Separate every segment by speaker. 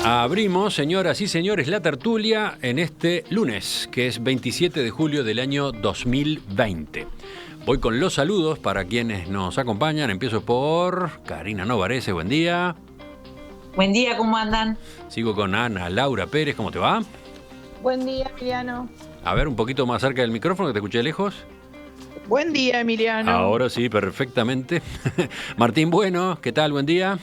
Speaker 1: Abrimos, señoras y señores, la tertulia en este lunes, que es 27 de julio del año 2020. Voy con los saludos para quienes nos acompañan. Empiezo por Karina Novarese, buen día.
Speaker 2: Buen día, ¿cómo andan?
Speaker 1: Sigo con Ana Laura Pérez, ¿cómo te va?
Speaker 3: Buen día, Emiliano.
Speaker 1: A ver, un poquito más cerca del micrófono, que te escuché lejos.
Speaker 3: Buen día, Emiliano.
Speaker 1: Ahora sí, perfectamente. Martín Bueno, ¿qué tal? Buen día.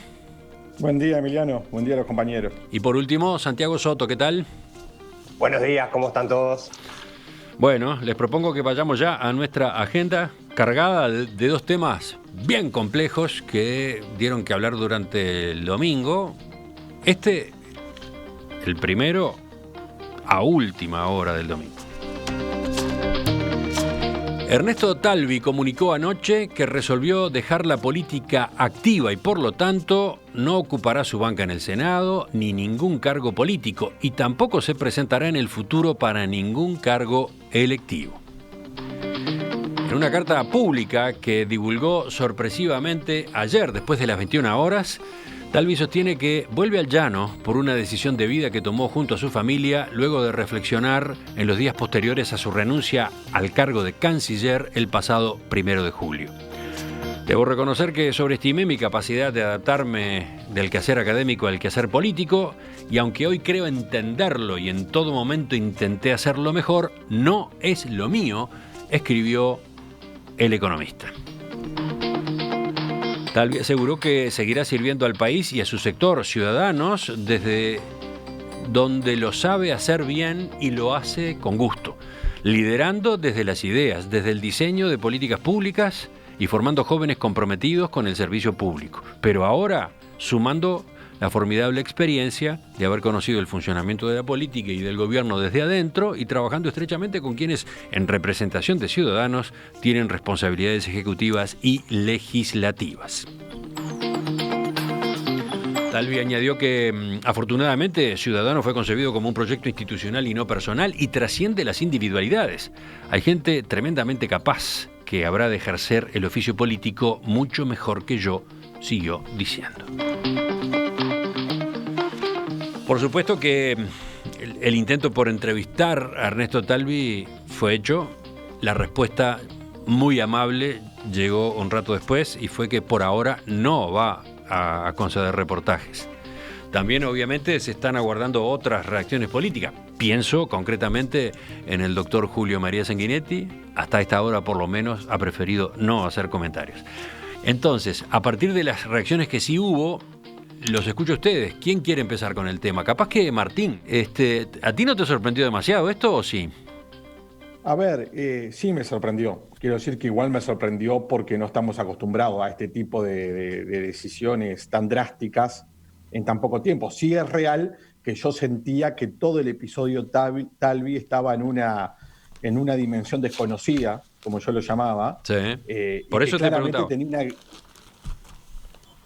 Speaker 4: Buen día, Emiliano. Buen día a los compañeros.
Speaker 1: Y por último, Santiago Soto, ¿qué tal?
Speaker 5: Buenos días, ¿cómo están todos?
Speaker 1: Bueno, les propongo que vayamos ya a nuestra agenda cargada de dos temas bien complejos que dieron que hablar durante el domingo. El primero, a última hora del domingo. Ernesto Talvi comunicó anoche que resolvió dejar la política activa y por lo tanto no ocupará su banca en el Senado ni ningún cargo político y tampoco se presentará en el futuro para ningún cargo electivo. En una carta pública que divulgó sorpresivamente ayer después de las 21 horas, Talvi sostiene que vuelve al llano por una decisión de vida que tomó junto a su familia luego de reflexionar en los días posteriores a su renuncia al cargo de canciller el pasado 1 de julio. Debo reconocer que sobreestimé mi capacidad de adaptarme del quehacer académico al quehacer político y aunque hoy creo entenderlo y en todo momento intenté hacerlo mejor, no es lo mío, escribió el economista. Talvi aseguró que seguirá sirviendo al país y a su sector, Ciudadanos, desde donde lo sabe hacer bien y lo hace con gusto, liderando desde las ideas, desde el diseño de políticas públicas y formando jóvenes comprometidos con el servicio público. Pero ahora, sumando la formidable experiencia de haber conocido el funcionamiento de la política y del gobierno desde adentro y trabajando estrechamente con quienes, en representación de Ciudadanos, tienen responsabilidades ejecutivas y legislativas. Talvi añadió que, afortunadamente, Ciudadanos fue concebido como un proyecto institucional y no personal y trasciende las individualidades. Hay gente tremendamente capaz que habrá de ejercer el oficio político mucho mejor que yo, siguió diciendo. Por supuesto que el intento por entrevistar a Ernesto Talvi fue hecho. La respuesta muy amable llegó un rato después y fue que por ahora no va a conceder reportajes. También obviamente se están aguardando otras reacciones políticas. Pienso concretamente en el doctor Julio María Sanguinetti. Hasta esta hora por lo menos ha preferido no hacer comentarios. Entonces, a partir de las reacciones que sí hubo, los escucho a ustedes. ¿Quién quiere empezar con el tema? Capaz que Martín. ¿A ti no te sorprendió demasiado esto o sí?
Speaker 4: A ver, sí me sorprendió. Quiero decir que igual me sorprendió porque no estamos acostumbrados a este tipo de decisiones tan drásticas en tan poco tiempo. Sí es real que yo sentía que todo el episodio Talvi estaba en una dimensión desconocida, como yo lo llamaba.
Speaker 1: Sí. Por eso te preguntaba.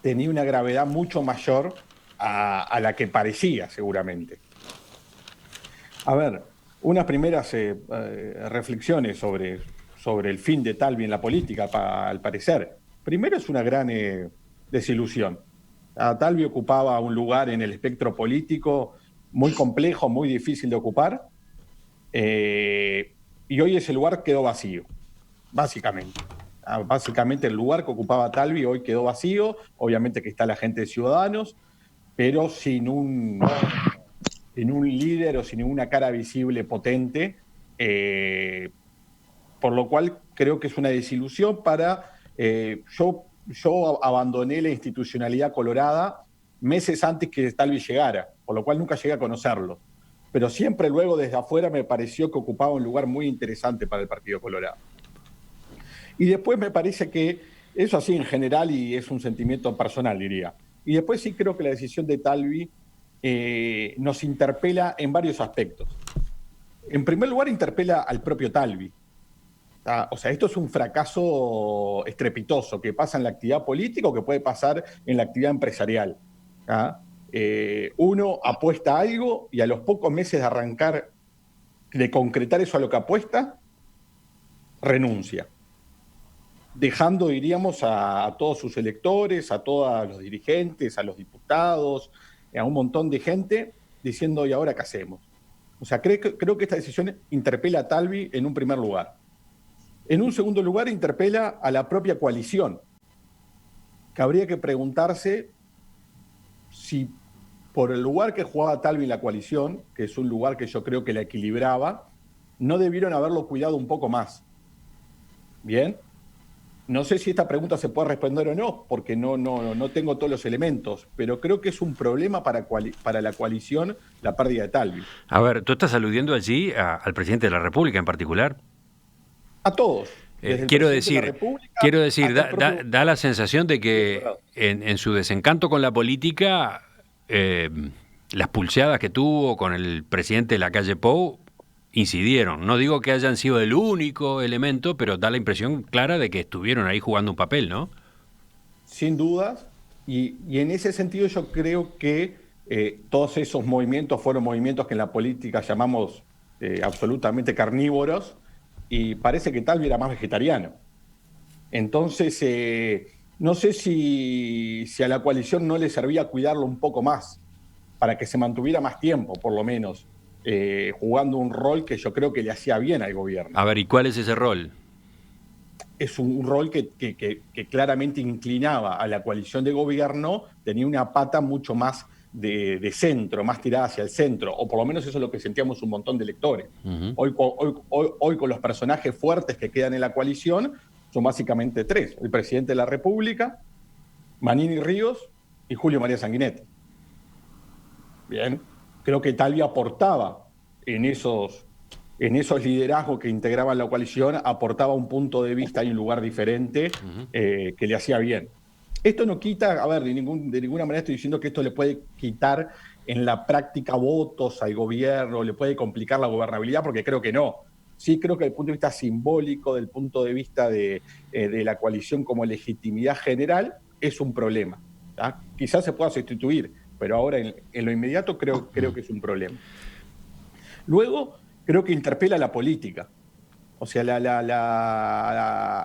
Speaker 4: Tenía una gravedad mucho mayor a la que parecía, seguramente. A ver, unas primeras reflexiones sobre el fin de Talvi en la política, al parecer. Primero, es una gran desilusión. Talvi ocupaba un lugar en el espectro político muy complejo, muy difícil de ocupar, y hoy ese lugar quedó vacío, básicamente. Básicamente el lugar que ocupaba Talvi hoy quedó vacío, obviamente que está la gente de Ciudadanos, pero sin un líder o sin una cara visible potente, por lo cual creo que es una desilusión yo abandoné la institucionalidad colorada meses antes que Talvi llegara, por lo cual nunca llegué a conocerlo, pero siempre luego desde afuera me pareció que ocupaba un lugar muy interesante para el Partido Colorado. Y después me parece que eso así en general y es un sentimiento personal, diría. Y después sí creo que la decisión de Talvi nos interpela en varios aspectos. En primer lugar, interpela al propio Talvi. O sea, esto es un fracaso estrepitoso que pasa en la actividad política o que puede pasar en la actividad empresarial. Uno apuesta a algo y a los pocos meses de arrancar, de concretar eso a lo que apuesta, renuncia, dejando, diríamos, a todos sus electores, a todos los dirigentes, a los diputados, a un montón de gente diciendo, ¿y ahora qué hacemos? O sea, creo que esta decisión interpela a Talvi en un primer lugar. En un segundo lugar, interpela a la propia coalición, que habría que preguntarse si por el lugar que jugaba Talvi en la coalición, que es un lugar que yo creo que la equilibraba, no debieron haberlo cuidado un poco más. ¿Bien? No sé si esta pregunta se puede responder o no, porque no tengo todos los elementos, pero creo que es un problema para la coalición la pérdida de Talvi.
Speaker 1: A ver, ¿tú estás aludiendo allí al presidente de la República en particular?
Speaker 4: A todos.
Speaker 1: Quiero decir, da la sensación de que en su desencanto con la política, las pulseadas que tuvo con el presidente de la calle Pou incidieron. No digo que hayan sido el único elemento, pero da la impresión clara de que estuvieron ahí jugando un papel, ¿no?
Speaker 4: Sin dudas, y en ese sentido yo creo que todos esos movimientos fueron movimientos que en la política llamamos absolutamente carnívoros, y parece que Talvi era más vegetariano. Entonces, no sé si a la coalición no le servía cuidarlo un poco más, para que se mantuviera más tiempo, por lo menos, jugando un rol que yo creo que le hacía bien al gobierno.
Speaker 1: A ver, ¿y cuál es ese rol?
Speaker 4: Es un rol que claramente inclinaba a la coalición de gobierno, tenía una pata mucho más de centro, más tirada hacia el centro, o por lo menos eso es lo que sentíamos un montón de electores. Hoy con los personajes fuertes que quedan en la coalición, son básicamente tres: el presidente de la República, Manini Ríos y Julio María Sanguinetti. Bien, creo que Talvi aportaba en esos liderazgos que integraban la coalición, aportaba un punto de vista y un lugar diferente que le hacía bien. Esto no quita, a ver, de ninguna manera estoy diciendo que esto le puede quitar en la práctica votos al gobierno, le puede complicar la gobernabilidad, porque creo que no. Sí creo que desde el punto de vista simbólico, del punto de vista de la coalición como legitimidad general, es un problema. ¿Tá? Quizás se pueda sustituir, pero ahora en lo inmediato creo que es un problema. Luego, creo que interpela a la política. O sea,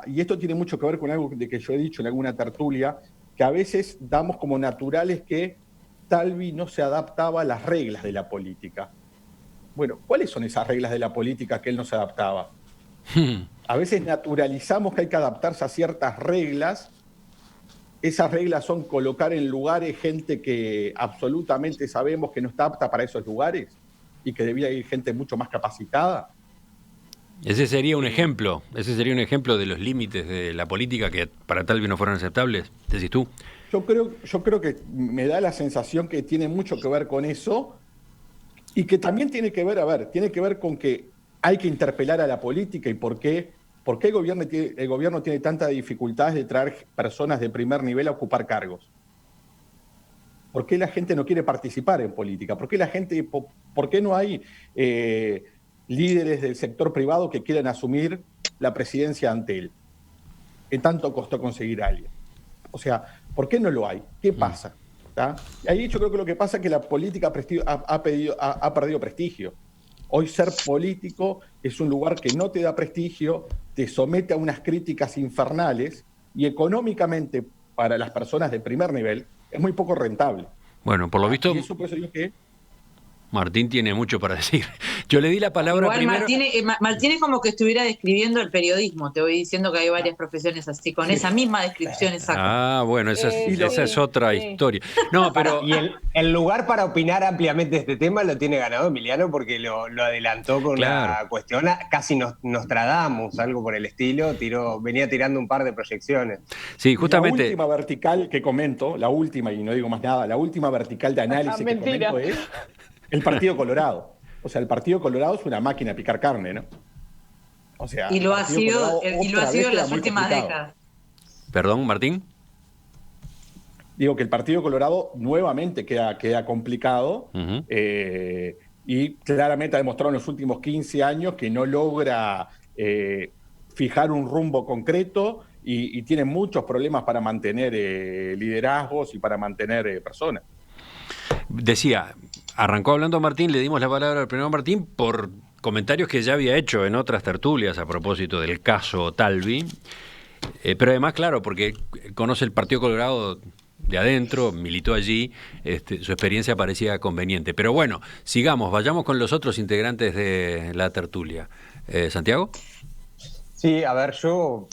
Speaker 4: y esto tiene mucho que ver con algo de que yo he dicho en alguna tertulia, que a veces damos como naturales que Talvi no se adaptaba a las reglas de la política. Bueno, ¿cuáles son esas reglas de la política que él no se adaptaba? A veces naturalizamos que hay que adaptarse a ciertas reglas. Esas reglas son colocar en lugares gente que absolutamente sabemos que no está apta para esos lugares y que debía ir gente mucho más capacitada.
Speaker 1: Ese sería un ejemplo de los límites de la política que para Talvi no fueron aceptables, decís tú.
Speaker 4: Yo creo que me da la sensación que tiene mucho que ver con eso y que también tiene que ver con que hay que interpelar a la política y por qué el gobierno tiene tantas dificultades de traer personas de primer nivel a ocupar cargos. ¿Por qué la gente no quiere participar en política? ¿Por qué no hay líderes del sector privado que quieran asumir la presidencia ante él? ¿Qué tanto costó conseguir a alguien? O sea, ¿por qué no lo hay? ¿Qué pasa? ¿Tá? Ahí yo creo que lo que pasa es que la política ha perdido prestigio. Hoy ser político es un lugar que no te da prestigio, te somete a unas críticas infernales y económicamente para las personas de primer nivel es muy poco rentable.
Speaker 1: Bueno, por lo visto...
Speaker 4: Y eso por eso digo que...
Speaker 1: Martín tiene mucho para decir. Yo le di la palabra
Speaker 2: Igual
Speaker 1: primero...
Speaker 2: Martín es como que estuviera describiendo el periodismo. Te voy diciendo que hay varias profesiones así, con esa misma descripción exacta.
Speaker 1: Ah, bueno, esa es otra historia. No, pero...
Speaker 5: Y el lugar para opinar ampliamente de este tema lo tiene ganado Emiliano porque lo adelantó con la cuestión, casi Nostradamus, algo por el estilo, venía tirando un par de proyecciones.
Speaker 1: Sí, justamente...
Speaker 4: La última vertical que comento, la última, y no digo más nada, la última vertical de análisis que comento es... el Partido Colorado. O sea, el Partido Colorado es una máquina de picar carne, ¿no? O sea,
Speaker 2: y lo ha sido en las últimas décadas.
Speaker 1: Perdón, Martín.
Speaker 4: Digo que el Partido Colorado nuevamente queda complicado y claramente ha demostrado en los últimos 15 años que no logra fijar un rumbo concreto y tiene muchos problemas para mantener liderazgos y para mantener personas.
Speaker 1: Decía, arrancó hablando Martín, le dimos la palabra al primero Martín por comentarios que ya había hecho en otras tertulias a propósito del caso Talvi, pero además, claro, porque conoce el Partido Colorado de adentro, militó allí, su experiencia parecía conveniente. Pero bueno, sigamos, vayamos con los otros integrantes de la tertulia. ¿Santiago?
Speaker 5: Sí, a ver, yo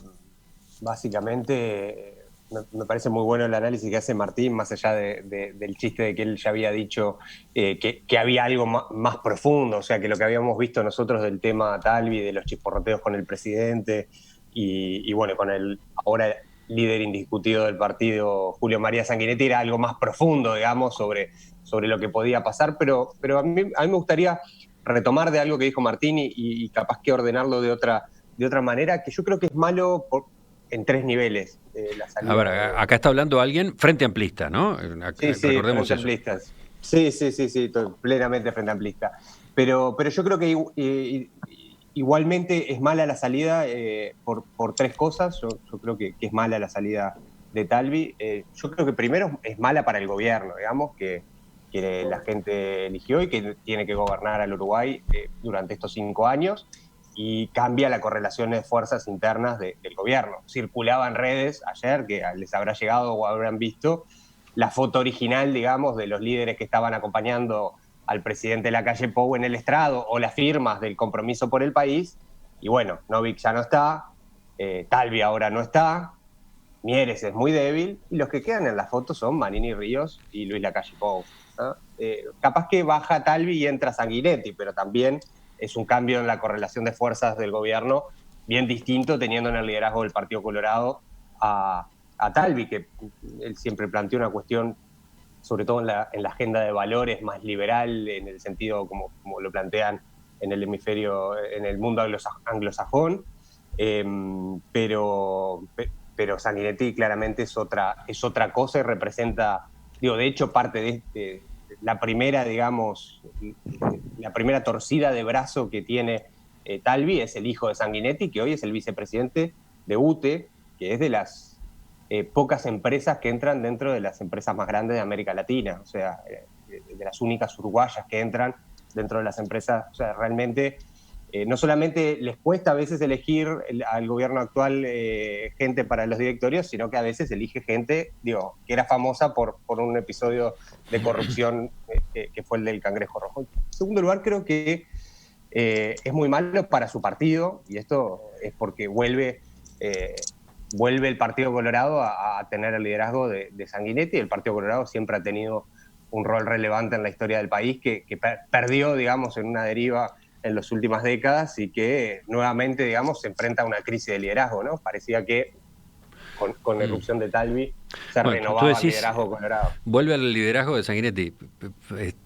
Speaker 5: básicamente me parece muy bueno el análisis que hace Martín, más allá del chiste de que él ya había dicho que había algo más profundo, o sea, que lo que habíamos visto nosotros del tema Talvi, de los chisporroteos con el presidente y bueno, con el ahora líder indiscutido del partido, Julio María Sanguinetti, era algo más profundo, digamos, sobre lo que podía pasar, pero a mí me gustaría retomar de algo que dijo Martín y capaz que ordenarlo de otra manera, que yo creo que es malo en 3 niveles. La salida.
Speaker 1: A ver, acá está hablando alguien frente amplista, ¿no?
Speaker 5: Sí,
Speaker 1: recordemos
Speaker 5: frente
Speaker 1: eso.
Speaker 5: amplistas. Sí, estoy plenamente frente amplista. Pero yo creo que igualmente es mala la salida por 3 cosas. Yo creo que es mala la salida de Talvi. Yo creo que primero es mala para el gobierno, digamos, que la gente eligió y que tiene que gobernar al Uruguay durante estos 5 años. Y cambia la correlación de fuerzas internas del gobierno. Circulaba en redes ayer, que les habrá llegado o habrán visto, la foto original, digamos, de los líderes que estaban acompañando al presidente Lacalle Pou en el estrado, o las firmas del Compromiso por el País. Y bueno, Novik ya no está, Talvi ahora no está, Mieres es muy débil, y los que quedan en la foto son Manini Ríos y Luis Lacalle Pou, ¿no? Capaz que baja Talvi y entra Sanguinetti, pero también es un cambio en la correlación de fuerzas del gobierno bien distinto, teniendo en el liderazgo del Partido Colorado a Talvi, que él siempre planteó una cuestión, sobre todo en la agenda de valores más liberal, en el sentido como lo plantean en el hemisferio, en el mundo anglosajón, pero Sanguinetti claramente es otra cosa y representa, de hecho, parte de la primera, digamos, la primera torcida de brazo que tiene Talvi es el hijo de Sanguinetti, que hoy es el vicepresidente de UTE, que es de las pocas empresas que entran dentro de las empresas más grandes de América Latina, o sea, de las únicas uruguayas que entran dentro de las empresas. O sea, realmente no solamente les cuesta a veces elegir al gobierno actual gente para los directorios, sino que a veces elige gente, que era famosa por un episodio de corrupción que fue el del Cangrejo Rojo. En segundo lugar, creo que es muy malo para su partido, y esto es porque vuelve el Partido Colorado a tener el liderazgo de Sanguinetti. El Partido Colorado siempre ha tenido un rol relevante en la historia del país, que perdió, digamos, en una deriva en las últimas décadas y que nuevamente, digamos, se enfrenta a una crisis de liderazgo, ¿no? Parecía que con la irrupción de Talvi se renovaba el liderazgo colorado.
Speaker 1: Vuelve al liderazgo de Sanguinetti.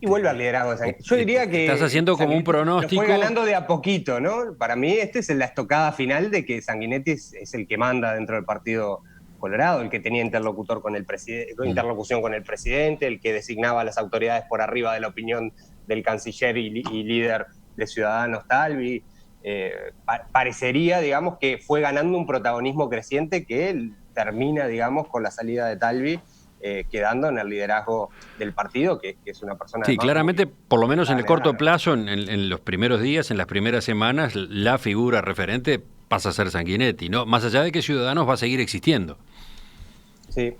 Speaker 5: Y vuelve al liderazgo de Sanguinetti. Yo diría que
Speaker 1: estás haciendo como un pronóstico.
Speaker 5: Lo fue ganando de a poquito, ¿no? Para mí es la estocada final de que Sanguinetti es el que manda dentro del Partido Colorado, el que tenía interlocución con el presidente, el que designaba a las autoridades por arriba de la opinión del canciller y líder de Ciudadanos Talvi. Parecería, digamos, que fue ganando un protagonismo creciente que él termina, digamos, con la salida de Talvi, quedando en el liderazgo del partido, que es una persona...
Speaker 1: Sí, claramente, por lo menos en el corto plazo, en los primeros días, en las primeras semanas, la figura referente pasa a ser Sanguinetti, ¿no? Más allá de que Ciudadanos va a seguir existiendo.
Speaker 5: Sí,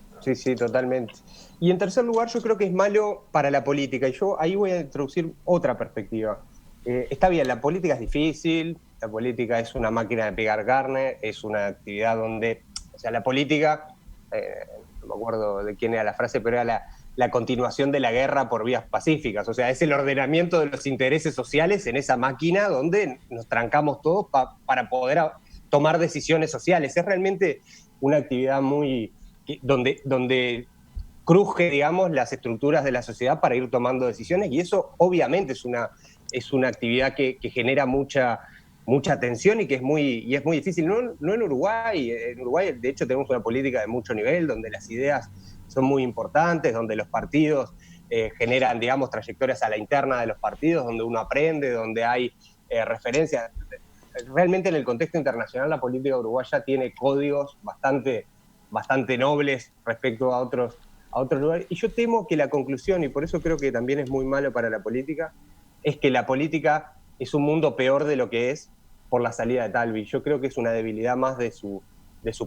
Speaker 5: totalmente. Y en tercer lugar, yo creo que es malo para la política, y yo ahí voy a introducir otra perspectiva. Está bien, la política es difícil, la política es una máquina de pegar carne, es una actividad donde, o sea, la política, no me acuerdo de quién era la frase, pero era la continuación de la guerra por vías pacíficas, o sea, es el ordenamiento de los intereses sociales en esa máquina donde nos trancamos todos para poder tomar decisiones sociales. Es realmente una actividad donde cruje, digamos, las estructuras de la sociedad para ir tomando decisiones, y eso obviamente es una actividad que genera mucha tensión y que es muy difícil. No en Uruguay. En Uruguay, de hecho, tenemos una política de mucho nivel, donde las ideas son muy importantes, donde los partidos generan, digamos, trayectorias a la interna de los partidos, donde uno aprende, donde hay referencias. Realmente en el contexto internacional la política uruguaya tiene códigos bastante nobles respecto a otros lugares. Y yo temo que la conclusión, y por eso creo que también es muy malo para la política, es que la política es un mundo peor de lo que es por la salida de Talvi. Yo creo que es una debilidad más de su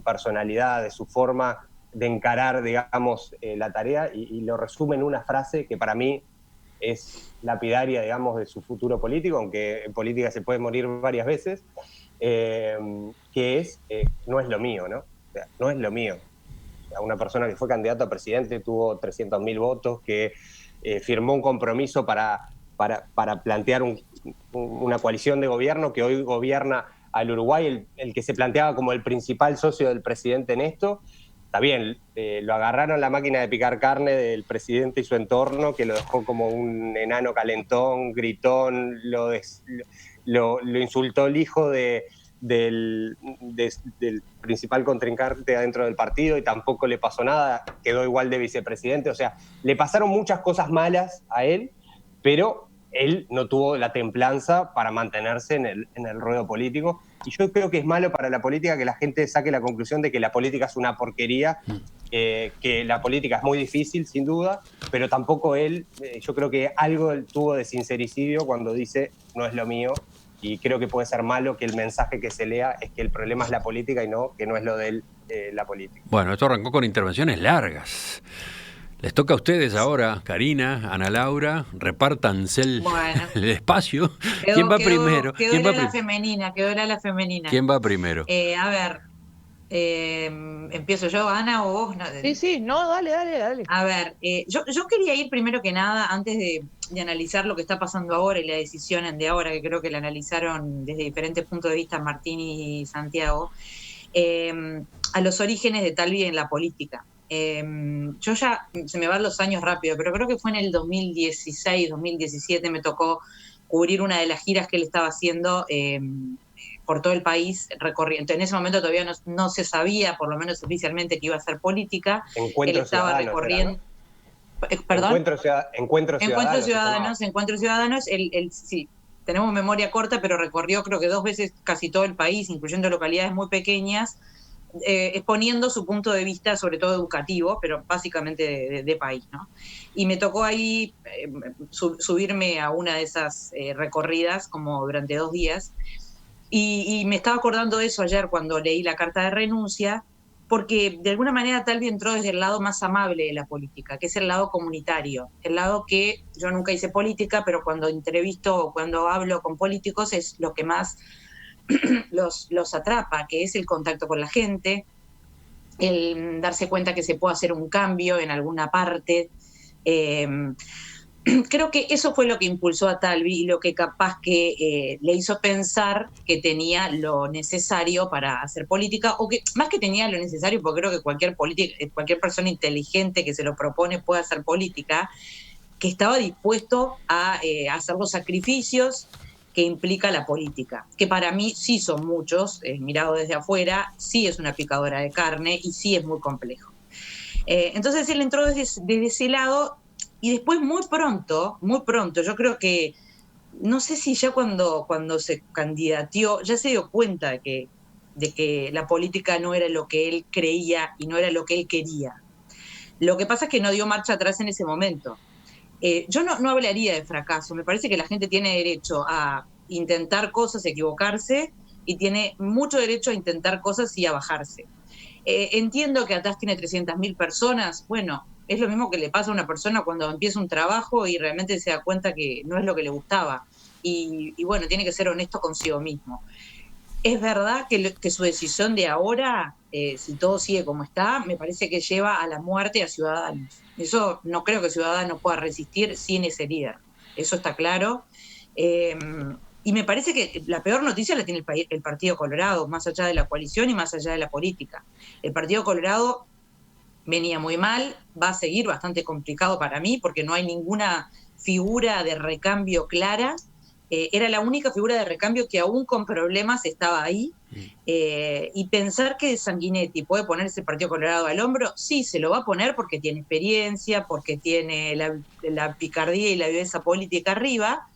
Speaker 5: personalidad, de su forma de encarar, digamos, la tarea, y lo resume en una frase que para mí es lapidaria, digamos, de su futuro político, aunque en política se puede morir varias veces, que es, no es lo mío, ¿no? O sea, no es lo mío. O sea, una persona que fue candidato a presidente, tuvo 300.000 votos, que firmó un compromiso para plantear una coalición de gobierno que hoy gobierna al Uruguay, el que se planteaba como el principal socio del presidente en esto. Está bien, lo agarraron la máquina de picar carne del presidente y su entorno, que lo dejó como un enano calentón, gritón, lo insultó el hijo del principal contrincante adentro del partido y tampoco le pasó nada, quedó igual de vicepresidente. O sea, le pasaron muchas cosas malas a él, pero él no tuvo la templanza para mantenerse en el ruedo político. Y yo creo que es malo para la política que la gente saque la conclusión de que la política es una porquería, que la política es muy difícil, sin duda, pero tampoco él, yo creo que algo tuvo de sincericidio cuando dice no es lo mío, y creo que puede ser malo que el mensaje que se lea es que el problema es la política y no, que no es lo de él, la política.
Speaker 1: Bueno, esto arrancó con intervenciones largas. Les toca a ustedes ahora, Karina, Ana Laura, repártanse el espacio. ¿Quién va primero?
Speaker 2: Quedó la femenina.
Speaker 1: ¿Quién va primero?
Speaker 2: A ver, ¿empiezo yo, Ana, o vos? No,
Speaker 3: sí, no, dale.
Speaker 2: A ver, yo quería ir primero que nada, antes de analizar lo que está pasando ahora y la decisión de ahora, que creo que la analizaron desde diferentes puntos de vista Martín y Santiago, a los orígenes de Talvi en la política. Yo ya, se me van los años rápido, pero creo que fue en el 2016, 2017, me tocó cubrir una de las giras que él estaba haciendo por todo el país, recorriendo. En ese momento todavía no se sabía, por lo menos oficialmente, que iba a hacer política.
Speaker 5: Encuentro
Speaker 2: él estaba recorriendo. ¿Perdón?
Speaker 5: Encuentros
Speaker 2: Ciudadanos. Él sí, tenemos memoria corta, pero recorrió creo que 2 veces casi todo el país, incluyendo localidades muy pequeñas, exponiendo su punto de vista, sobre todo educativo, pero básicamente de país, ¿no? Y me tocó ahí subirme a una de esas recorridas, como durante 2 días, y me estaba acordando de eso ayer cuando leí la carta de renuncia, porque de alguna manera Talvi entró desde el lado más amable de la política, que es el lado comunitario, el lado que yo nunca hice política, pero cuando entrevisto o cuando hablo con políticos es lo que más los atrapa, que es el contacto con la gente, el darse cuenta que se puede hacer un cambio en alguna parte. Creo que eso fue lo que impulsó a Talvi y lo que capaz que le hizo pensar que tenía lo necesario para hacer política, o que más que tenía lo necesario, porque creo que cualquier persona inteligente que se lo propone puede hacer política, que estaba dispuesto a hacer los sacrificios que implica la política, que para mí sí son muchos, mirado desde afuera, sí es una picadora de carne y sí es muy complejo. Entonces él entró desde ese lado y después muy pronto, yo creo que, no sé si ya cuando se candidateó, ya se dio cuenta de que la política no era lo que él creía y no era lo que él quería. Lo que pasa es que no dio marcha atrás en ese momento. Yo no hablaría de fracaso, me parece que la gente tiene derecho a intentar cosas, equivocarse, y tiene mucho derecho a intentar cosas y a bajarse. Entiendo que atrás tiene 300.000 personas, bueno, es lo mismo que le pasa a una persona cuando empieza un trabajo y realmente se da cuenta que no es lo que le gustaba, y bueno, tiene que ser honesto consigo mismo. Es verdad que su decisión de ahora, si todo sigue como está, me parece que lleva a la muerte a Ciudadanos. Eso no creo que Ciudadanos pueda resistir sin ese líder. Eso está claro. Y me parece que la peor noticia la tiene el Partido Colorado, más allá de la coalición y más allá de la política. El Partido Colorado venía muy mal, va a seguir bastante complicado para mí, porque no hay ninguna figura de recambio clara. Era la única figura de recambio que aún con problemas estaba ahí, y pensar que Sanguinetti puede ponerse el Partido Colorado al hombro, sí, se lo va a poner porque tiene experiencia, porque tiene la picardía y la viveza política arriba,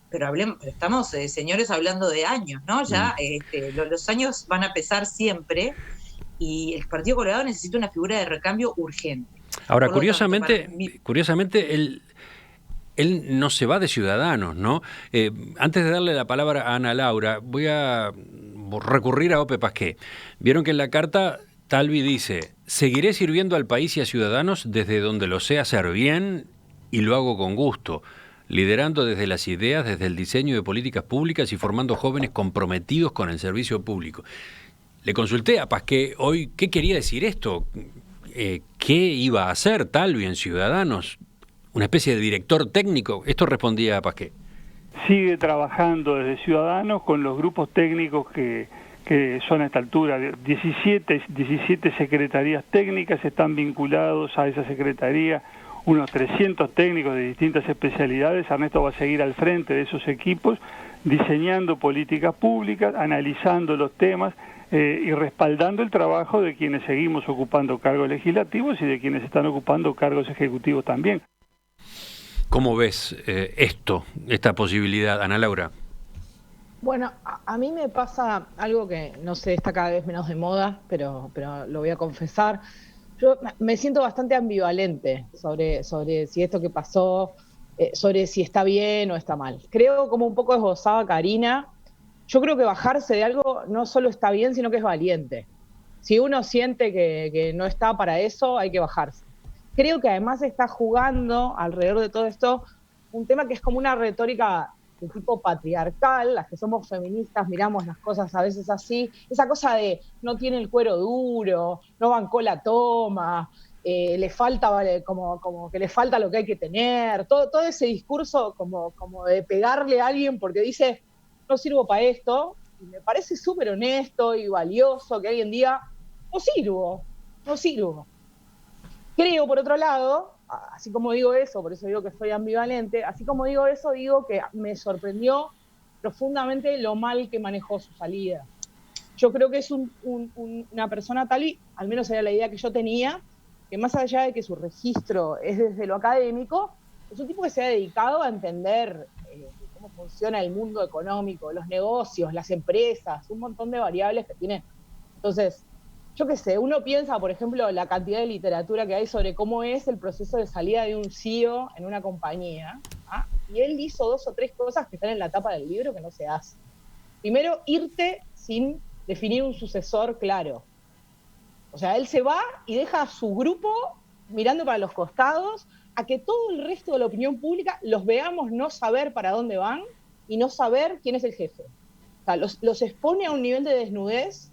Speaker 2: pero estamos, señores, hablando de años, ¿no? Ya los años van a pesar siempre, y el Partido Colorado necesita una figura de recambio urgente.
Speaker 1: Ahora, curiosamente, él no se va de Ciudadanos, ¿no? Antes de darle la palabra a Ana Laura, voy a recurrir a Ope Pasqué. Vieron que en la carta Talvi dice, seguiré sirviendo al país y a Ciudadanos desde donde lo sé hacer bien y lo hago con gusto, liderando desde las ideas, desde el diseño de políticas públicas y formando jóvenes comprometidos con el servicio público. Le consulté a Pasqué hoy qué quería decir esto, qué iba a hacer Talvi en Ciudadanos, una especie de director técnico. Esto respondía a Pasqué.
Speaker 6: Sigue trabajando desde Ciudadanos con los grupos técnicos que son a esta altura, 17 secretarías técnicas están vinculados a esa secretaría, unos 300 técnicos de distintas especialidades. Ernesto va a seguir al frente de esos equipos, diseñando políticas públicas, analizando los temas y respaldando el trabajo de quienes seguimos ocupando cargos legislativos y de quienes están ocupando cargos ejecutivos también.
Speaker 1: ¿Cómo ves esta posibilidad, Ana Laura?
Speaker 3: Bueno, a mí me pasa algo que, no sé, está cada vez menos de moda, pero lo voy a confesar. Yo me siento bastante ambivalente sobre si esto que pasó, sobre si está bien o está mal. Creo, como un poco esbozaba Karina, yo creo que bajarse de algo no solo está bien, sino que es valiente. Si uno siente que no está para eso, hay que bajarse. Creo que además está jugando alrededor de todo esto un tema que es como una retórica de tipo patriarcal. Las que somos feministas miramos las cosas a veces así, esa cosa de no tiene el cuero duro, no bancó la toma, le falta, vale, como que le falta lo que hay que tener, todo ese discurso como de pegarle a alguien porque dice no sirvo para esto, y me parece súper honesto y valioso que alguien diga no sirvo. Creo, por otro lado, así como digo eso, por eso digo que estoy ambivalente, así como digo eso, digo que me sorprendió profundamente lo mal que manejó su salida. Yo creo que es una persona tal y, al menos era la idea que yo tenía, que más allá de que su registro es desde lo académico, es un tipo que se ha dedicado a entender cómo funciona el mundo económico, los negocios, las empresas, un montón de variables que tiene. Entonces, yo qué sé, uno piensa, por ejemplo, la cantidad de literatura que hay sobre cómo es el proceso de salida de un CEO en una compañía, ¿ah? Y él hizo 2 o 3 cosas que están en la tapa del libro que no se hacen. Primero, irte sin definir un sucesor claro. O sea, él se va y deja a su grupo mirando para los costados, a que todo el resto de la opinión pública los veamos no saber para dónde van y no saber quién es el jefe. O sea, los expone a un nivel de desnudez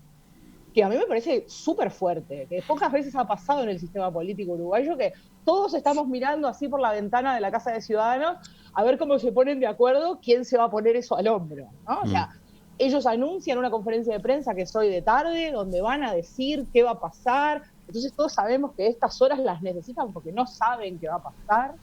Speaker 3: que a mí me parece súper fuerte, que pocas veces ha pasado en el sistema político uruguayo, que todos estamos mirando así por la ventana de la Casa de Ciudadanos a ver cómo se ponen de acuerdo quién se va a poner eso al hombro, ¿no? O sea, ellos anuncian una conferencia de prensa que es hoy de tarde, donde van a decir qué va a pasar, entonces todos sabemos que estas horas las necesitan porque no saben qué va a pasar.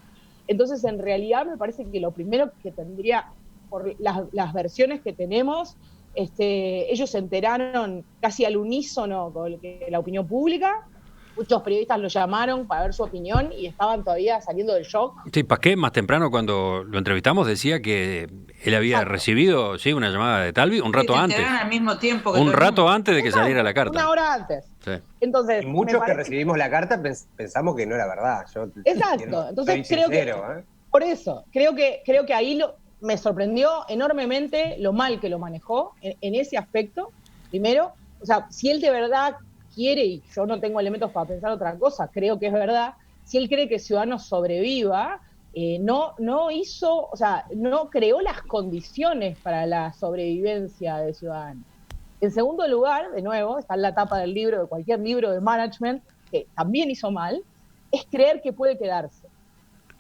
Speaker 3: Entonces, en realidad, me parece que lo primero que tendría, por las versiones que tenemos, ellos se enteraron casi al unísono con la opinión pública. Muchos periodistas lo llamaron para ver su opinión y estaban todavía saliendo del shock.
Speaker 1: Sí, Pasqué, más temprano cuando lo entrevistamos, decía que él había recibido una llamada de Talvi un rato antes.
Speaker 2: Al mismo tiempo que
Speaker 1: un rato antes de que saliera la carta.
Speaker 3: Una hora antes.
Speaker 1: Sí.
Speaker 3: Entonces,
Speaker 5: y muchos que recibimos la carta pensamos que no era verdad.
Speaker 3: Exacto. Entonces creo que por eso, creo que ahí me sorprendió enormemente lo mal que lo manejó en ese aspecto. Primero, o sea, si él de verdad quiere, y yo no tengo elementos para pensar otra cosa, creo que es verdad, si él cree que Ciudadanos sobreviva, no creó las condiciones para la sobrevivencia de Ciudadanos. En segundo lugar, de nuevo, está en la tapa del libro, de cualquier libro de management, que también hizo mal, es creer que puede quedarse.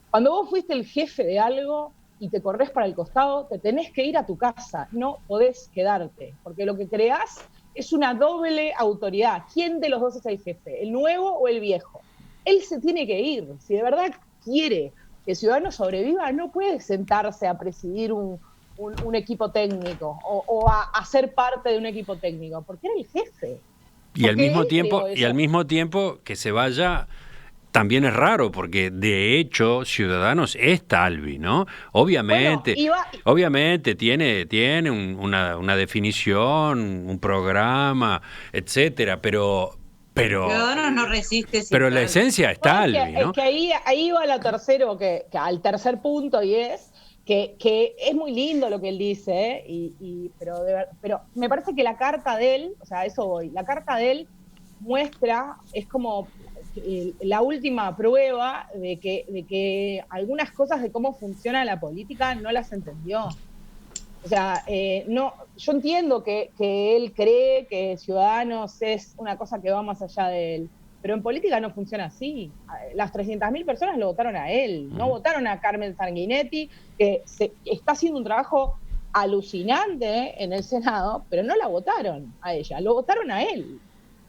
Speaker 3: Cuando vos fuiste el jefe de algo y te corres para el costado, te tenés que ir a tu casa, no podés quedarte, porque lo que creás es una doble autoridad. ¿Quién de los dos es el jefe? ¿El nuevo o el viejo? Él se tiene que ir. Si de verdad quiere que Ciudadanos sobreviva, no puede sentarse a presidir un equipo técnico o a ser parte de un equipo técnico, porque era el jefe.
Speaker 1: Y al mismo tiempo que se vaya también es raro, porque de hecho Ciudadanos es Talvi, ¿no? Obviamente, obviamente tiene una definición, un programa, etcétera, pero
Speaker 2: Ciudadanos no resiste.
Speaker 1: Pero la esencia es Talvi, ¿no?
Speaker 3: Es que ahí va al tercer punto, y es que es muy lindo lo que él dice, pero me parece que la carta de él, o sea, a eso voy, la carta de él muestra, es como la última prueba de que algunas cosas de cómo funciona la política no las entendió. O sea, no, yo entiendo que él cree que Ciudadanos es una cosa que va más allá de él, pero en política no funciona así. Las 300.000 personas lo votaron a él, no votaron a Carmen Sanguinetti, que está haciendo un trabajo alucinante en el Senado, pero no la votaron a ella, lo votaron a él.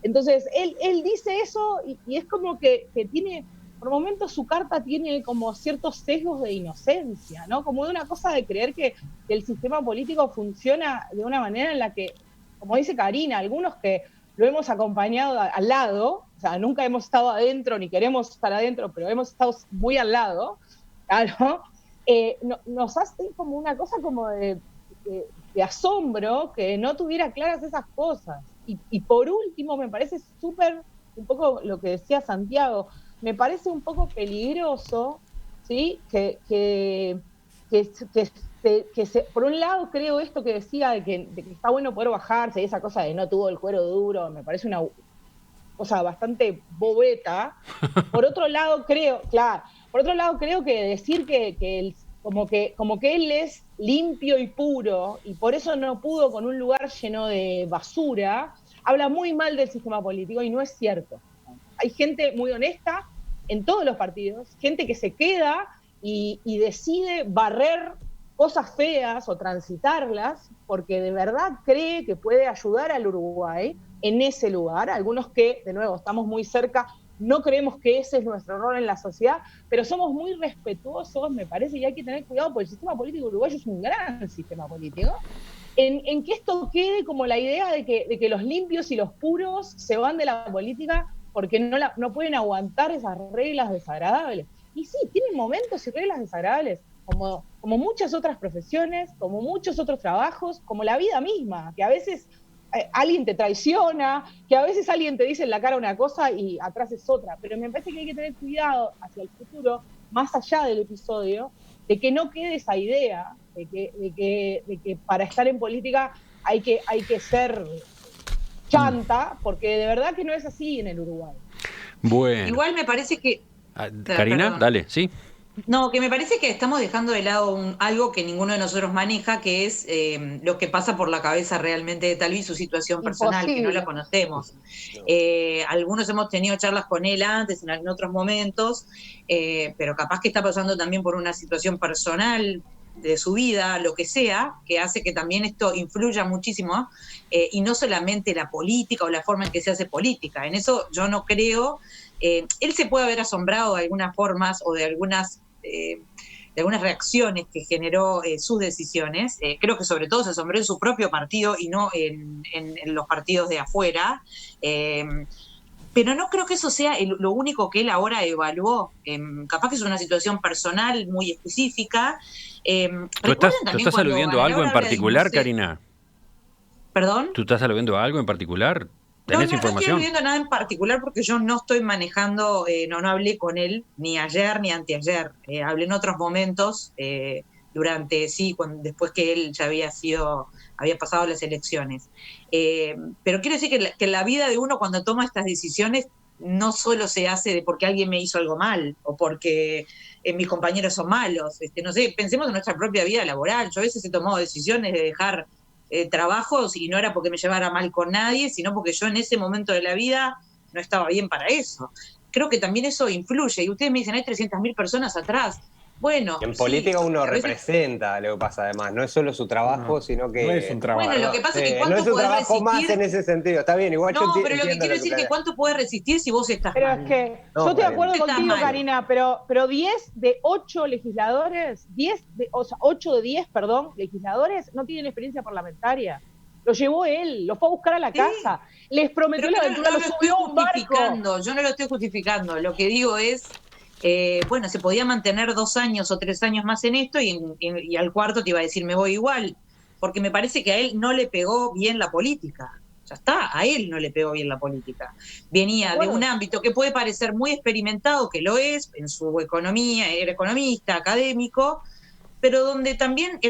Speaker 3: Entonces, él dice eso y es como que tiene, por momentos su carta tiene como ciertos sesgos de inocencia, ¿no? Como de una cosa de creer que el sistema político funciona de una manera en la que, como dice Karina, algunos que lo hemos acompañado al lado, o sea, nunca hemos estado adentro ni queremos estar adentro, pero hemos estado muy al lado, claro, nos hace como una cosa como de asombro que no tuviera claras esas cosas. Y por último, me parece súper, un poco lo que decía Santiago, me parece un poco peligroso, ¿sí? Que por un lado creo esto que decía de que está bueno poder bajarse, esa cosa de no tuvo el cuero duro, me parece una cosa bastante bobeta. Por otro lado creo que decir que como que él es limpio y puro y por eso no pudo con un lugar lleno de basura, habla muy mal del sistema político y no es cierto. Hay gente muy honesta en todos los partidos, gente que se queda y decide barrer cosas feas o transitarlas porque de verdad cree que puede ayudar al Uruguay en ese lugar. Algunos que, de nuevo, estamos muy cerca, no creemos que ese es nuestro rol en la sociedad, pero somos muy respetuosos, me parece, y hay que tener cuidado porque el sistema político uruguayo es un gran sistema político, en que esto quede como la idea de que los limpios y los puros se van de la política porque no pueden aguantar esas reglas desagradables. Y sí, tienen momentos y reglas desagradables, como muchas otras profesiones, como muchos otros trabajos, como la vida misma, que a veces alguien te traiciona, que a veces alguien te dice en la cara una cosa y atrás es otra, pero me parece que hay que tener cuidado hacia el futuro, más allá del episodio, de que no quede esa idea de que para estar en política hay que ser chanta, porque de verdad que no es así en el Uruguay.
Speaker 1: Bueno.
Speaker 2: Igual me parece que...
Speaker 1: Karina,
Speaker 2: perdón.
Speaker 1: dale, sí.
Speaker 2: No, que me parece que estamos dejando de lado algo que ninguno de nosotros maneja, que es lo que pasa por la cabeza realmente de Talvi y su situación personal, que no la conocemos. Algunos hemos tenido charlas con él antes, en otros momentos, pero capaz que está pasando también por una situación personal de su vida, lo que sea, que hace que también esto influya muchísimo, y no solamente la política o la forma en que se hace política. En eso yo no creo. Él se puede haber asombrado de algunas formas o de algunas reacciones que generó sus decisiones. Creo que sobre todo se asombró en su propio partido y no en los partidos de afuera. Pero no creo que eso sea lo único que él ahora evaluó. Capaz que es una situación personal muy específica.
Speaker 1: ¿Tú estás aludiendo a algo en particular, Karina?
Speaker 2: ¿Perdón?
Speaker 1: ¿Tú estás aludiendo a algo en particular? ¿Tenés información?
Speaker 2: No estoy aludiendo a nada en particular porque yo no estoy manejando, no hablé con él ni ayer ni anteayer. Hablé en otros momentos, después que él ya había pasado las elecciones. Pero quiero decir que la vida de uno cuando toma estas decisiones no solo se hace porque alguien me hizo algo mal o porque mis compañeros son malos. No sé, pensemos en nuestra propia vida laboral. Yo a veces he tomado decisiones de dejar trabajos y no era porque me llevara mal con nadie, sino porque yo en ese momento de la vida no estaba bien para eso. Creo que también eso influye. Y ustedes me dicen, hay 300.000 personas atrás. Bueno,
Speaker 5: en política uno representa lo que pasa, además, no es solo su trabajo, sino que...
Speaker 4: No es un trabajo.
Speaker 2: Bueno, lo que pasa es que ¿cuánto
Speaker 5: no es un
Speaker 2: podés
Speaker 5: trabajo
Speaker 2: resistir?
Speaker 5: más en ese sentido, está bien, igual
Speaker 2: no, pero lo que quiero decir es que ¿cuánto podés resistir si vos estás
Speaker 3: pero
Speaker 2: mal?
Speaker 3: Es que yo estoy de acuerdo contigo, Karina, pero 10 de 8 legisladores, 8 de 10, legisladores no tienen experiencia parlamentaria. Lo llevó él, lo fue a buscar a la casa, les prometió la aventura, lo subió a un barco.
Speaker 2: Yo no lo estoy justificando, lo que digo es, se podía mantener 2 años o 3 años más en esto y al cuarto te iba a decir me voy igual, porque me parece que a él no le pegó bien la política. Ya está, a él no le pegó bien la política. Venía de un ámbito que puede parecer muy experimentado, que lo es, en su economía, era economista, académico, pero donde también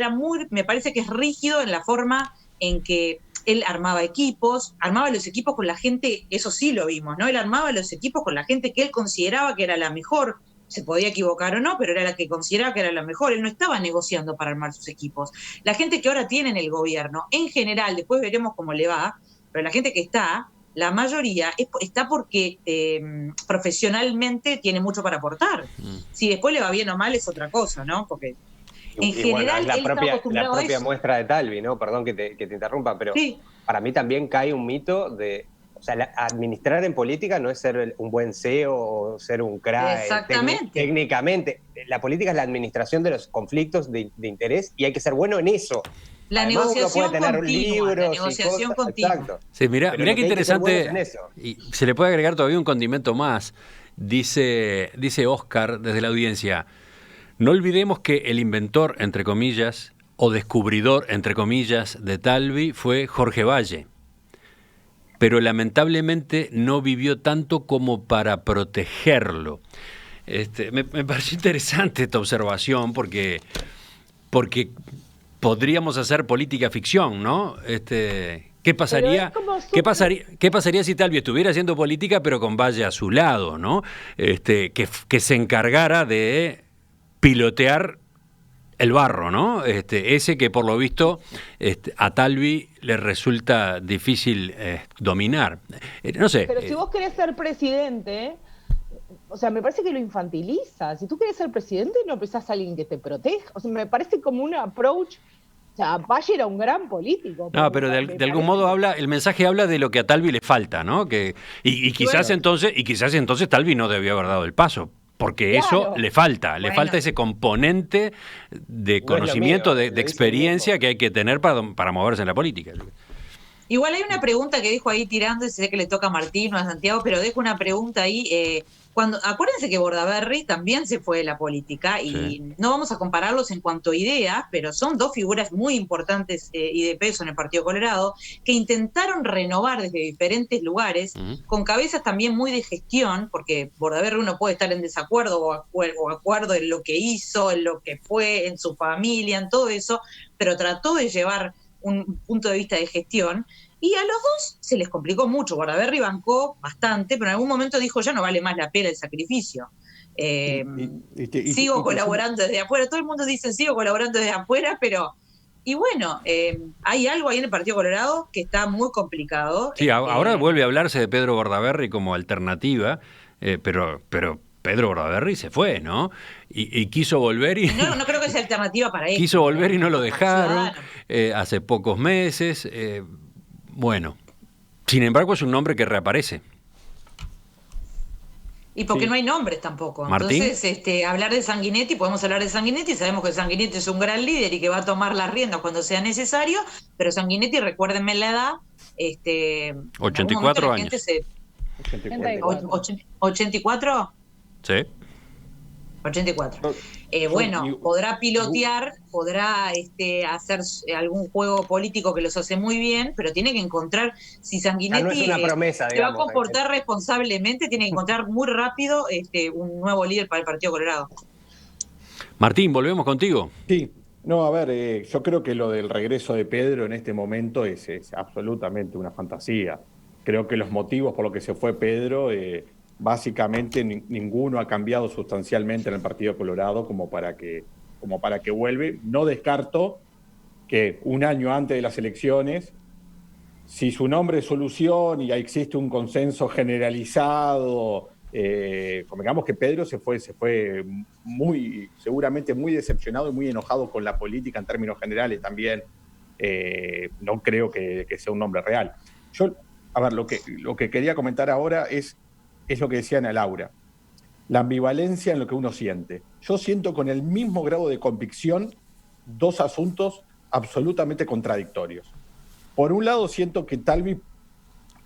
Speaker 2: me parece que es rígido en la forma en que él armaba los equipos con la gente, eso sí lo vimos, ¿no? Él armaba los equipos con la gente que él consideraba que era la mejor, se podía equivocar o no, pero era la que consideraba que era la mejor. Él no estaba negociando para armar sus equipos. La gente que ahora tiene en el gobierno, en general, después veremos cómo le va, pero la gente que está, la mayoría, está porque profesionalmente tiene mucho para aportar. Si después le va bien o mal es otra cosa, ¿no? Porque en general
Speaker 5: bueno,
Speaker 2: él está acostumbrado
Speaker 5: la propia
Speaker 2: a eso.
Speaker 5: muestra de Talvi, ¿no? Perdón que te interrumpa, pero
Speaker 2: Sí.
Speaker 5: para mí también cae un mito de... O sea, administrar en política no es ser un buen CEO o ser un crack
Speaker 2: Exactamente.
Speaker 5: técnicamente. La política es la administración de los conflictos de interés y hay que ser bueno en eso.
Speaker 2: La
Speaker 5: Además,
Speaker 2: negociación
Speaker 5: uno puede tener
Speaker 2: continua, la
Speaker 5: libros
Speaker 2: negociación
Speaker 5: y cosas,
Speaker 2: continua.
Speaker 5: exacto.
Speaker 1: Sí, mirá
Speaker 5: Pero
Speaker 1: qué
Speaker 5: lo que hay que ser buenos
Speaker 1: interesante.
Speaker 5: en eso.
Speaker 1: Y se le puede agregar todavía un condimento más. Dice Oscar desde la audiencia: no olvidemos que el inventor, entre comillas, o descubridor, entre comillas, de Talvi fue Jorge Valle. Pero lamentablemente no vivió tanto como para protegerlo. Me pareció interesante esta observación porque podríamos hacer política ficción, ¿no? ¿Qué pasaría si Talvi estuviera haciendo política pero con Valle a su lado, ¿no? Que se encargara de pilotear el barro, ¿no? Ese que por lo visto a Talvi le resulta difícil dominar. No sé.
Speaker 3: Pero si vos querés ser presidente, o sea, me parece que lo infantiliza. Si tú querés ser presidente, no precisás a alguien que te proteja. O sea, me parece como un approach. O sea, Valle era un gran político.
Speaker 1: No, pero de algún modo el mensaje habla de lo que a Talvi le falta, ¿no? Y quizás entonces Talvi no debió haber dado el paso. Porque
Speaker 3: claro,
Speaker 1: eso le falta ese componente de conocimiento, de experiencia que hay que tener para moverse en la política.
Speaker 2: Igual hay una pregunta que dejo ahí tirando, y sé que le toca a Martín o a Santiago, pero dejo una pregunta ahí. Acuérdense que Bordaberry también se fue de la política y sí. No vamos a compararlos en cuanto a ideas, pero son dos figuras muy importantes y de peso en el Partido Colorado que intentaron renovar desde diferentes lugares, con cabezas también muy de gestión, porque Bordaberry uno puede estar en desacuerdo o acuerdo en lo que hizo, en lo que fue, en su familia, en todo eso, pero trató de llevar un punto de vista de gestión. Y a los dos se les complicó mucho. Bordaberry bancó bastante, pero en algún momento dijo, ya no vale más la pena el sacrificio. Sigo colaborando desde afuera. Todo el mundo dice, sigo colaborando desde afuera, pero... Y bueno, hay algo ahí en el Partido Colorado que está muy complicado.
Speaker 1: Sí, ahora vuelve a hablarse de Pedro Bordaberry como alternativa, pero Pedro Bordaberry se fue, ¿no? Y quiso volver y...
Speaker 2: No creo que sea alternativa para él.
Speaker 1: Quiso volver y no lo dejaron hace pocos meses. Bueno, sin embargo es un nombre que reaparece.
Speaker 2: Y porque no hay nombres tampoco.
Speaker 1: ¿Martín?
Speaker 2: Entonces, hablar de Sanguinetti, podemos hablar de Sanguinetti, sabemos que Sanguinetti es un gran líder y que va a tomar las riendas cuando sea necesario, pero Sanguinetti, recuérdenme la edad,
Speaker 1: 84 años.
Speaker 2: 84.
Speaker 1: Sí.
Speaker 2: 84. Podrá pilotear, podrá hacer algún juego político que los hace muy bien, pero tiene que encontrar, si Sanguinetti
Speaker 5: no es una promesa,
Speaker 2: se va a comportar responsablemente, tiene que encontrar muy rápido un nuevo líder para el Partido Colorado.
Speaker 1: Martín, volvemos contigo.
Speaker 4: Sí, no, a ver, yo creo que lo del regreso de Pedro en este momento es absolutamente una fantasía. Creo que los motivos por los que se fue Pedro... básicamente ninguno ha cambiado sustancialmente en el Partido Colorado como para que vuelve. No descarto que un año antes de las elecciones, si su nombre es solución y existe un consenso generalizado, digamos que Pedro se fue seguramente muy decepcionado y muy enojado con la política en términos generales también. No creo que sea un nombre real. Yo, a ver, lo que quería comentar ahora es lo que decía Ana Laura, la ambivalencia en lo que uno siente. Yo siento con el mismo grado de convicción dos asuntos absolutamente contradictorios. Por un lado, siento que Talvi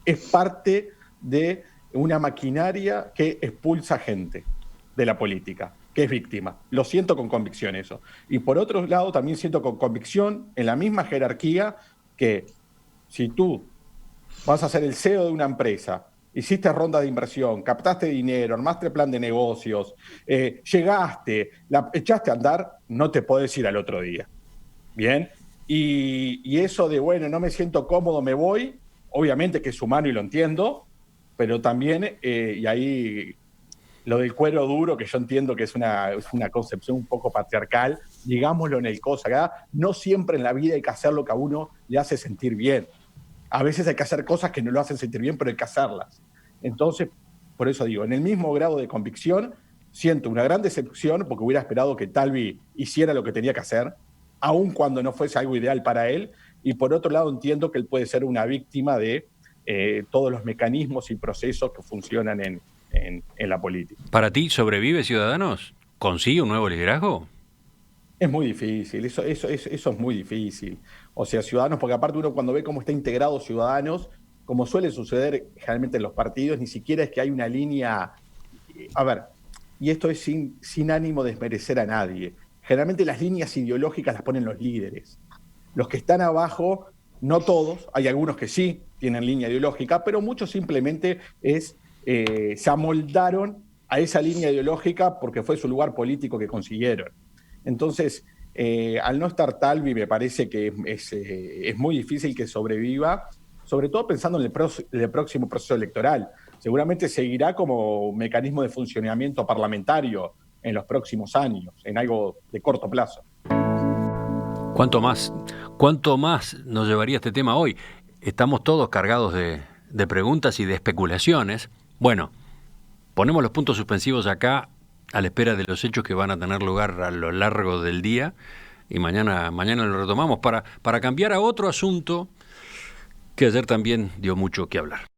Speaker 4: es parte de una maquinaria que expulsa gente de la política, que es víctima. Lo siento con convicción eso. Y por otro lado, también siento con convicción en la misma jerarquía que si tú vas a ser el CEO de una empresa, hiciste ronda de inversión, captaste dinero, armaste plan de negocios, llegaste, la echaste a andar, no te podés ir al otro día. ¿Bien? Y eso de, bueno, no me siento cómodo, me voy, obviamente que es humano y lo entiendo, pero también, y ahí lo del cuero duro, que yo entiendo que es una concepción un poco patriarcal, digámoslo en el cosa, ¿verdad? No siempre en la vida hay que hacer lo que a uno le hace sentir bien. A veces hay que hacer cosas que no lo hacen sentir bien, pero hay que hacerlas. Entonces, por eso digo, en el mismo grado de convicción, siento una gran decepción porque hubiera esperado que Talvi hiciera lo que tenía que hacer, aun cuando no fuese algo ideal para él, y por otro lado entiendo que él puede ser una víctima de todos los mecanismos y procesos que funcionan en la política.
Speaker 1: ¿Para ti sobrevive Ciudadanos? ¿Consigue un nuevo liderazgo?
Speaker 4: Es muy difícil, eso es muy difícil. O sea, Ciudadanos, porque aparte uno cuando ve cómo está integrado Ciudadanos, como suele suceder generalmente en los partidos, ni siquiera es que hay una línea... A ver, y esto es sin ánimo de desmerecer a nadie. Generalmente las líneas ideológicas las ponen los líderes. Los que están abajo, no todos, hay algunos que sí tienen línea ideológica, pero muchos simplemente se amoldaron a esa línea ideológica porque fue su lugar político que consiguieron. Entonces, al no estar Talvi, me parece que es muy difícil que sobreviva, sobre todo pensando en el próximo proceso electoral. Seguramente seguirá como mecanismo de funcionamiento parlamentario en los próximos años, en algo de corto plazo.
Speaker 1: ¿Cuánto más nos llevaría este tema hoy? Estamos todos cargados de preguntas y de especulaciones. Bueno, ponemos los puntos suspensivos acá a la espera de los hechos que van a tener lugar a lo largo del día y mañana lo retomamos para cambiar a otro asunto que ayer también dio mucho que hablar.